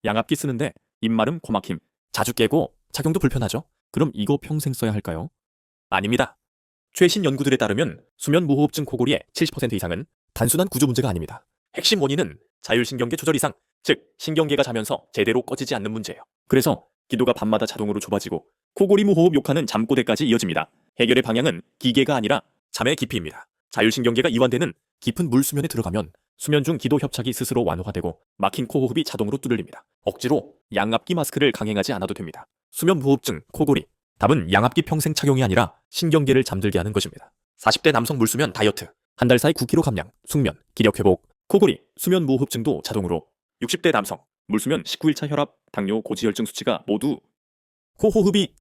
양압기 쓰는데 입마름, 코막힘 자주 깨고 착용도 불편하죠? 그럼 이거 평생 써야 할까요? 아닙니다. 최신 연구들에 따르면 수면 무호흡증 코골이의 70% 이상은 단순한 구조 문제가 아닙니다. 핵심 원인은 자율신경계 조절 이상, 즉 신경계가 자면서 제대로 꺼지지 않는 문제예요. 그래서 기도가 밤마다 자동으로 좁아지고 코골이 무호흡 욕하는 잠꼬대까지 이어집니다. 해결의 방향은 기계가 아니라 잠의 깊이입니다. 자율신경계가 이완되는 깊은 물수면에 들어가면 수면 중 기도 협착이 스스로 완화되고 막힌 코호흡이 자동으로 뚫립니다. 억지로 양압기 마스크를 강행하지 않아도 됩니다. 수면 무호흡증, 코골이. 답은 양압기 평생 착용이 아니라 신경계를 잠들게 하는 것입니다. 40대 남성 물수면 다이어트, 한 달 사이 9kg 감량, 숙면, 기력 회복, 코골이, 수면 무호흡증도 자동으로. 60대 남성 물수면 19일차 혈압, 당뇨, 고지혈증 수치가 모두 코호흡이